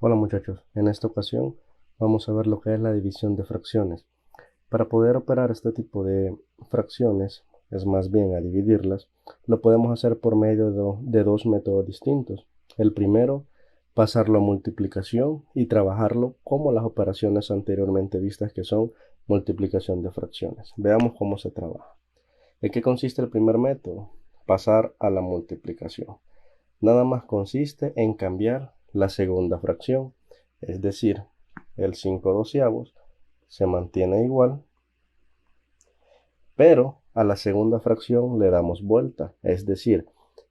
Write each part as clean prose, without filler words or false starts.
Hola muchachos, en esta ocasión vamos a ver lo que es la división de fracciones. Para poder operar este tipo de fracciones, es más bien a dividirlas, lo podemos hacer por medio de dos métodos distintos. El primero, pasarlo a multiplicación y trabajarlo como las operaciones anteriormente vistas que son multiplicación de fracciones. Veamos cómo se trabaja. ¿En qué consiste el primer método? Pasar a la multiplicación. Nada más consiste en cambiar la segunda fracción, es decir, el 5 doceavos se mantiene igual, pero a la segunda fracción le damos vuelta, es decir,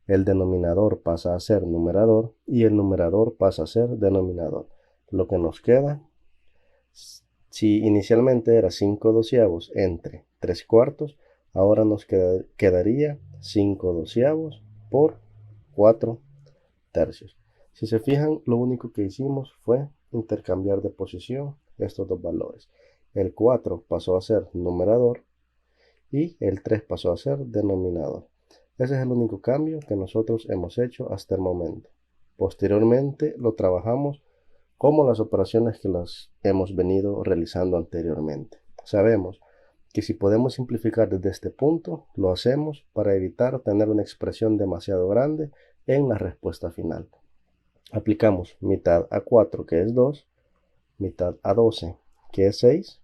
el denominador pasa a ser numerador y el numerador pasa a ser denominador. Lo que nos queda, si inicialmente era 5 doceavos entre 3 cuartos, ahora nos quedaría 5 doceavos por 4 tercios. Si se fijan, lo único que hicimos fue intercambiar de posición estos dos valores. El 4 pasó a ser numerador y el 3 pasó a ser denominador. Ese es el único cambio que nosotros hemos hecho hasta el momento. Posteriormente lo trabajamos como las operaciones que las hemos venido realizando anteriormente. Sabemos que si podemos simplificar desde este punto, lo hacemos para evitar tener una expresión demasiado grande en la respuesta final. Aplicamos mitad a 4, que es 2, mitad a 12, que es 6,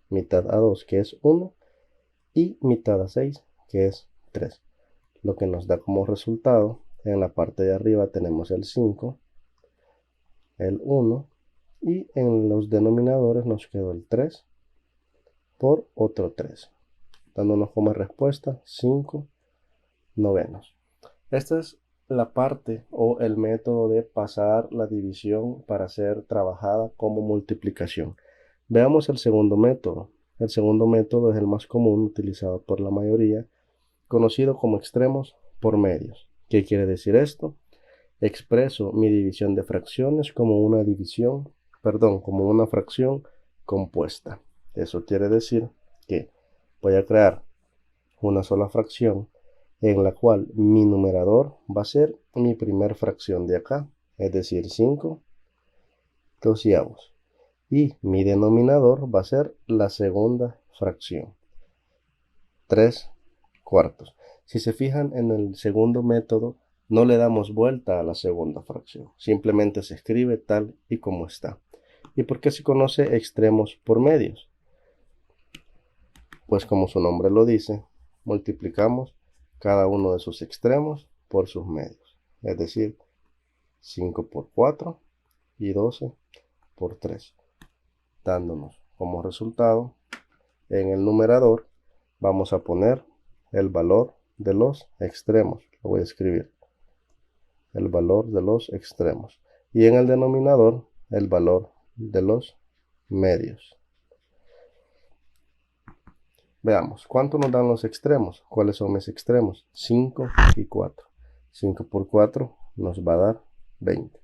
mitad a 2, que es 1, y mitad a 6, que es 3. Lo que nos da como resultado, en la parte de arriba tenemos el 5, el 1, y en los denominadores nos quedó el 3 por otro 3, dándonos como respuesta 5 novenos. Esta es la parte o el método de pasar la división para ser trabajada como multiplicación. Veamos el segundo método. El segundo método es el más común utilizado por la mayoría, conocido como extremos por medios. ¿Qué quiere decir esto? Expreso mi división de fracciones como una como una fracción compuesta. Eso quiere decir que voy a crear una sola fracción en la cual mi numerador va a ser mi primer fracción de acá, es decir, 5 doceavos. Y mi denominador va a ser la segunda fracción, 3 cuartos. Si se fijan en el segundo método, no le damos vuelta a la segunda fracción, simplemente se escribe tal y como está. ¿Y por qué se conoce extremos por medios? Pues como su nombre lo dice, multiplicamos cada uno de sus extremos por sus medios, es decir, 5 por 4 y 12 por 3, dándonos como resultado en el numerador vamos a poner el valor de los extremos, lo voy a escribir, el valor de los extremos, y en el denominador el valor de los medios. Veamos, ¿cuánto nos dan los extremos? ¿Cuáles son mis extremos? 5 y 4. 5 por 4 nos va a dar 20.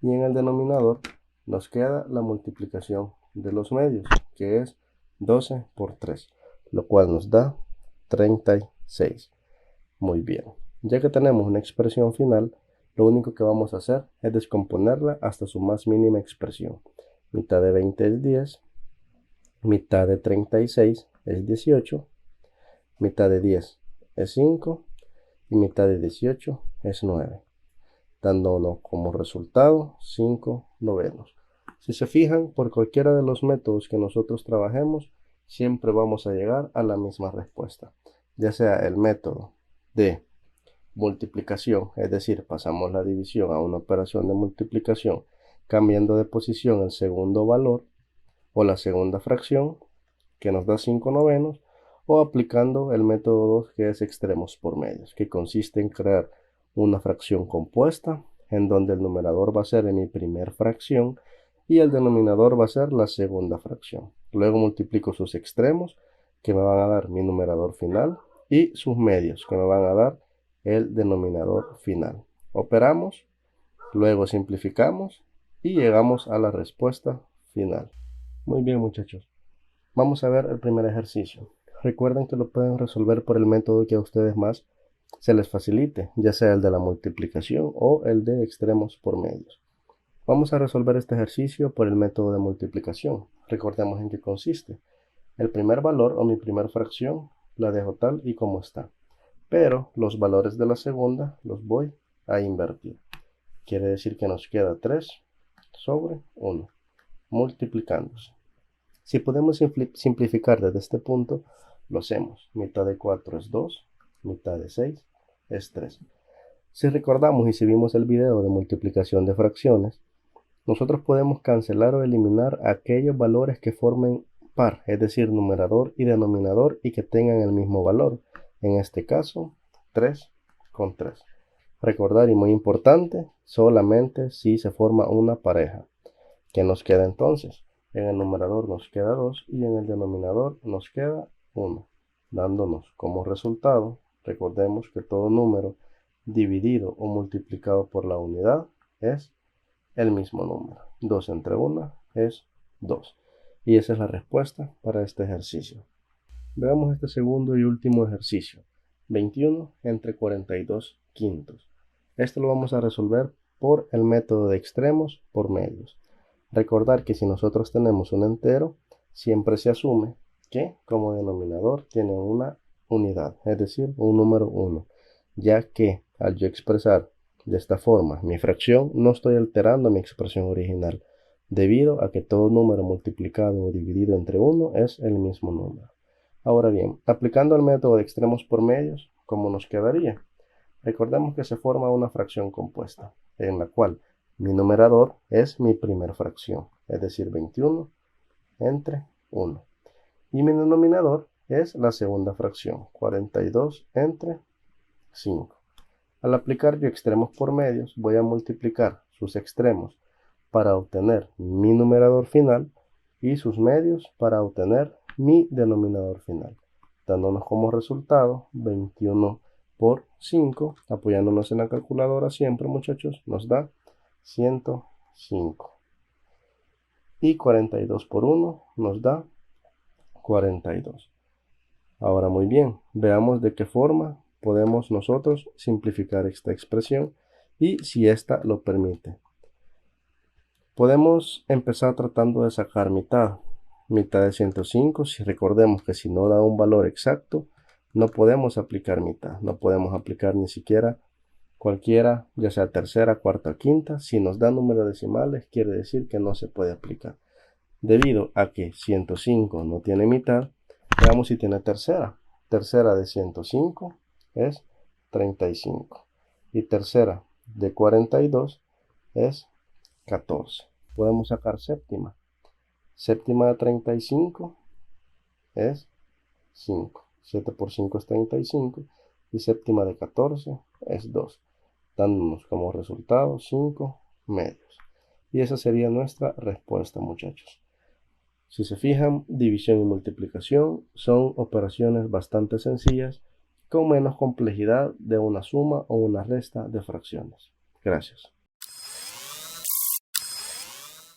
Y en el denominador nos queda la multiplicación de los medios, que es 12 por 3, lo cual nos da 36. Muy bien. Ya que tenemos una expresión final, lo único que vamos a hacer es descomponerla hasta su más mínima expresión. Mitad de 20 es 10, mitad de 36 es 18, mitad de 10 es 5 y mitad de 18 es 9, dándonos como resultado 5 novenos. Si se fijan, por cualquiera de los métodos que nosotros trabajemos, siempre vamos a llegar a la misma respuesta, ya sea el método de multiplicación, es decir, pasamos la división a una operación de multiplicación cambiando de posición el segundo valor o la segunda fracción, que nos da 5 novenos, o aplicando el método 2, que es extremos por medios, que consiste en crear una fracción compuesta en donde el numerador va a ser mi primer fracción y el denominador va a ser la segunda fracción. Luego multiplico sus extremos, que me van a dar mi numerador final, y sus medios, que me van a dar el denominador final. Operamos, luego simplificamos y llegamos a la respuesta final. Muy bien, muchachos. Vamos a ver el primer ejercicio. Recuerden que lo pueden resolver por el método que a ustedes más se les facilite, ya sea el de la multiplicación o el de extremos por medios. Vamos a resolver este ejercicio por el método de multiplicación. Recordemos en qué consiste. El primer valor o mi primer fracción la dejo tal y como está. Pero los valores de la segunda los voy a invertir. Quiere decir que nos queda 3 sobre 1, multiplicándose. Si podemos simplificar desde este punto, lo hacemos. Mitad de 4 es 2, mitad de 6 es 3. Si recordamos y si vimos el video de multiplicación de fracciones, nosotros podemos cancelar o eliminar aquellos valores que formen par, es decir, numerador y denominador y que tengan el mismo valor. En este caso, 3 con 3. Recordar, y muy importante, solamente si se forma una pareja. ¿Qué nos queda entonces? En el numerador nos queda 2 y en el denominador nos queda 1, dándonos como resultado, recordemos que todo número dividido o multiplicado por la unidad es el mismo número. 2 entre 1 es 2. Y esa es la respuesta para este ejercicio. Veamos este segundo y último ejercicio. 21 entre 42 quintos. Esto lo vamos a resolver por el método de extremos por medios. Recordar que si nosotros tenemos un entero, siempre se asume que como denominador tiene una unidad, es decir, un número 1, ya que al yo expresar de esta forma mi fracción, no estoy alterando mi expresión original, debido a que todo número multiplicado o dividido entre 1 es el mismo número. Ahora bien, aplicando el método de extremos por medios, ¿cómo nos quedaría? Recordemos que se forma una fracción compuesta, en la cual mi numerador es mi primer fracción, es decir, 21 entre 1. Y mi denominador es la segunda fracción, 42 entre 5. Al aplicar yo extremos por medios, voy a multiplicar sus extremos para obtener mi numerador final y sus medios para obtener mi denominador final, dándonos como resultado 21 por 5, apoyándonos en la calculadora siempre, muchachos, nos da 105. Y 42 por 1 nos da 42. Ahora muy bien, veamos de qué forma podemos nosotros simplificar esta expresión y si ésta lo permite. Podemos empezar tratando de sacar mitad de 105, si recordemos que si no da un valor exacto, no podemos aplicar mitad, no podemos aplicar ni siquiera cualquiera, ya sea tercera, cuarta o quinta. Si nos da números decimales, quiere decir que no se puede aplicar. Debido a que 105 no tiene mitad, veamos si tiene tercera. Tercera de 105 es 35. Y tercera de 42 es 14. Podemos sacar séptima. Séptima de 35 es 5. 7 por 5 es 35. Y séptima de 14 es 2. Dándonos como resultado 5 medios. Y esa sería nuestra respuesta, muchachos. Si se fijan, división y multiplicación son operaciones bastante sencillas con menos complejidad de una suma o una resta de fracciones. Gracias.